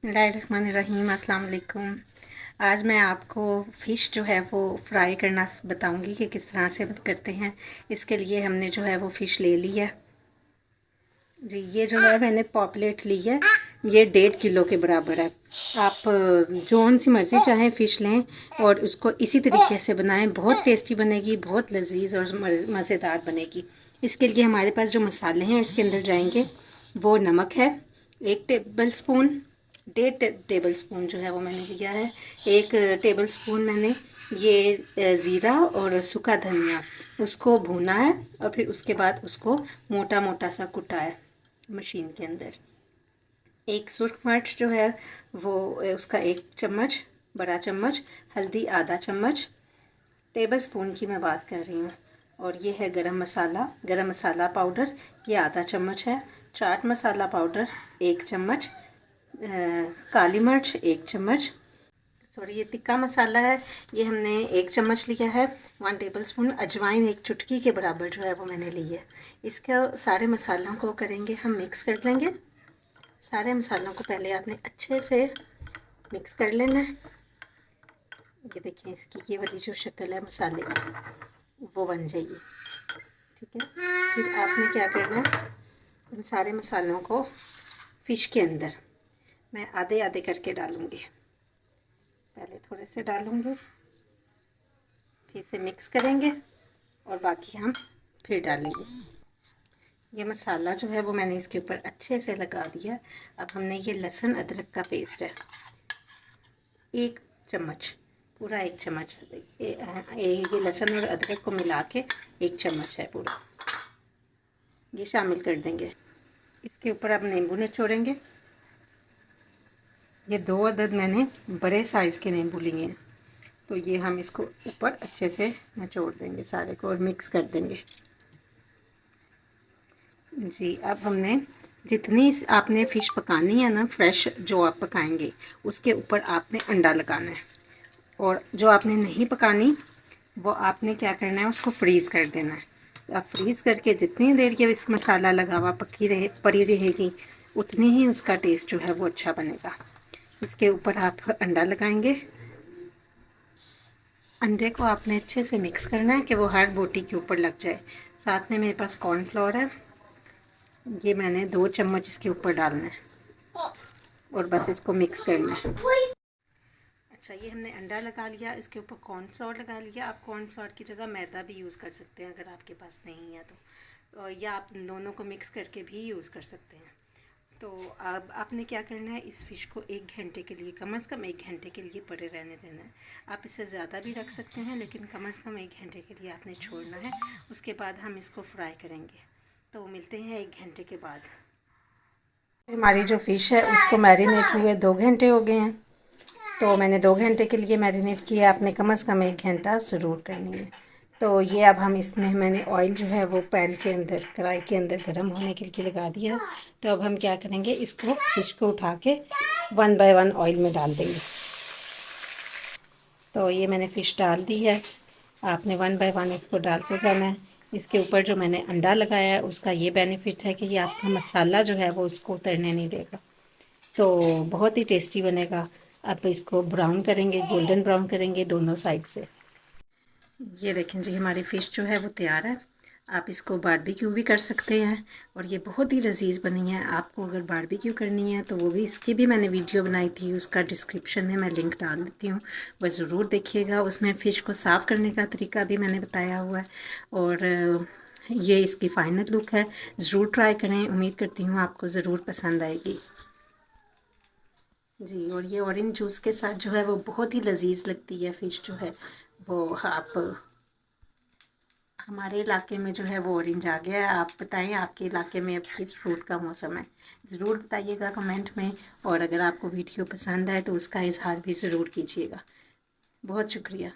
बिस्मिल्लाहिर्रहमानिर्रहीम, अस्सलाम वालेकुम। आज मैं आपको फ़िश जो है वो फ्राई करना बताऊंगी कि किस तरह से करते हैं। इसके लिए हमने जो है वो फ़िश ले ली है जी। ये जो है मैंने पॉपलेट ली है, ये 1.5 किलो के बराबर है। आप जौन सी मर्ज़ी चाहें फ़िश लें और उसको इसी तरीके से बनाएं, बहुत टेस्टी बनेगी, बहुत लजीज और मज़ेदार बनेगी। इसके लिए हमारे पास जो मसाले हैं इसके अंदर जाएंगे, वो नमक है 1 टेबल स्पून, 1.5 टेबल स्पून जो है वो मैंने लिया है। 1 टेबल स्पून मैंने ये ज़ीरा और सूखा धनिया उसको भूना है और फिर उसके बाद उसको मोटा मोटा सा कुटा है मशीन के अंदर। 1 सुर्ख मिर्च जो है वो उसका 1 चम्मच, बड़ा चम्मच। हल्दी आधा चम्मच, टेबल स्पून की मैं बात कर रही हूँ। और ये है गरम मसाला पाउडर, ये आधा चम्मच है। चाट मसाला पाउडर 1 चम्मच, काली मिर्च 1 चम्मच, सॉरी ये तिक्का मसाला है, ये हमने 1 चम्मच लिया है। 1 टेबल स्पून अजवाइन 1 चुटकी के बराबर जो है वो मैंने ली है। इसके सारे मसालों को करेंगे हम मिक्स कर लेंगे। सारे मसालों को पहले आपने अच्छे से मिक्स कर लेना है। ये देखिए इसकी ये वाली जो शक्ल है मसाले की वो बन जाएगी, ठीक है। फिर आपने क्या करना है, इन सारे मसालों को फ़िश के अंदर मैं आधे आधे करके डालूँगी। पहले थोड़े से डालूँगी, फिर से मिक्स करेंगे और बाकी हम फिर डालेंगे। ये मसाला जो है वो मैंने इसके ऊपर अच्छे से लगा दिया। अब हमने ये लहसुन अदरक का पेस्ट है 1 चम्मच, पूरा 1 चम्मच, ये लहसुन और अदरक को मिला के 1 चम्मच है पूरा, ये शामिल कर देंगे। इसके ऊपर अब नींबू निचोड़ेंगे। ये 2 अदद मैंने बड़े साइज़ के नींबू लिए हैं, तो ये हम इसको ऊपर अच्छे से निचोड़ देंगे सारे को और मिक्स कर देंगे जी। अब हमने जितनी आपने फ़िश पकानी है ना, फ्रेश जो आप पकाएंगे उसके ऊपर आपने अंडा लगाना है। और जो आपने नहीं पकानी वो आपने क्या करना है, उसको फ्रीज़ कर देना है। आप फ्रीज़ करके जितनी देर के इस मसाला लगा हुआ पड़ी रहेगी, उतनी ही उसका टेस्ट जो है वो अच्छा बनेगा। इसके ऊपर आप अंडा लगाएंगे। अंडे को आपने अच्छे से मिक्स करना है कि वो हर बोटी के ऊपर लग जाए। साथ में मेरे पास कॉर्नफ्लोर है, ये मैंने 2 चम्मच इसके ऊपर डालना है और बस इसको मिक्स करना है। अच्छा, ये हमने अंडा लगा लिया, इसके ऊपर कॉर्नफ्लोर लगा लिया। आप कॉर्नफ्लोर की जगह मैदा भी यूज़ कर सकते हैं अगर आपके पास नहीं है तो, या आप दोनों को मिक्स करके भी यूज़ कर सकते हैं। तो अब आपने क्या करना है, इस फ़िश को 1 घंटे के लिए, कम से कम 1 घंटे के लिए पड़े रहने देना है। आप इससे ज़्यादा भी रख सकते हैं, लेकिन कम से कम 1 घंटे के लिए आपने छोड़ना है। उसके बाद हम इसको फ्राई करेंगे। तो मिलते हैं 1 घंटे के बाद। हमारी जो फ़िश है उसको मैरिनेट हुए 2 घंटे हो गए हैं, तो मैंने 2 घंटे के लिए मैरिनेट किया। आपने कम से कम 1 घंटा ज़रूर करनी है। तो ये अब हम इसमें मैंने ऑयल जो है वो पैन के अंदर, कढ़ाई के अंदर गर्म होने के लिए लगा दिया। तो अब हम क्या करेंगे, इसको फ़िश को उठा के 1 बाय 1 ऑयल में डाल देंगे। तो ये मैंने फ़िश डाल दी है, आपने 1 बाय 1 इसको डालते जाना है। इसके ऊपर जो मैंने अंडा लगाया है उसका ये बेनिफिट है कि ये आपका मसाला जो है वो उसको उतरने नहीं देगा, तो बहुत ही टेस्टी बनेगा। आप इसको ब्राउन करेंगे, गोल्डन ब्राउन करेंगे दोनों साइड से। ये देखें जी, हमारी फ़िश जो है वो तैयार है। आप इसको बारबेक्यू भी कर सकते हैं और ये बहुत ही लजीज बनी है। आपको अगर बारबेक्यू करनी है तो वो भी, इसकी भी मैंने वीडियो बनाई थी, उसका डिस्क्रिप्शन में मैं लिंक डाल देती हूँ, वह ज़रूर देखिएगा। उसमें फ़िश को साफ़ करने का तरीका भी मैंने बताया हुआ है। और ये इसकी फ़ाइनल लुक है, ज़रूर ट्राई करें। उम्मीद करती हूँ आपको ज़रूर पसंद आएगी जी। और ये ऑरेंज जूस के साथ जो है वो बहुत ही लजीज लगती है फ़िश जो है वो। आप, हमारे इलाके में जो है वो ऑरेंज आ गया है। आप बताएं आपके इलाके में अब किस फ्रूट का मौसम है, ज़रूर बताइएगा कमेंट में। और अगर आपको वीडियो पसंद आए तो उसका इजहार भी ज़रूर कीजिएगा। बहुत शुक्रिया।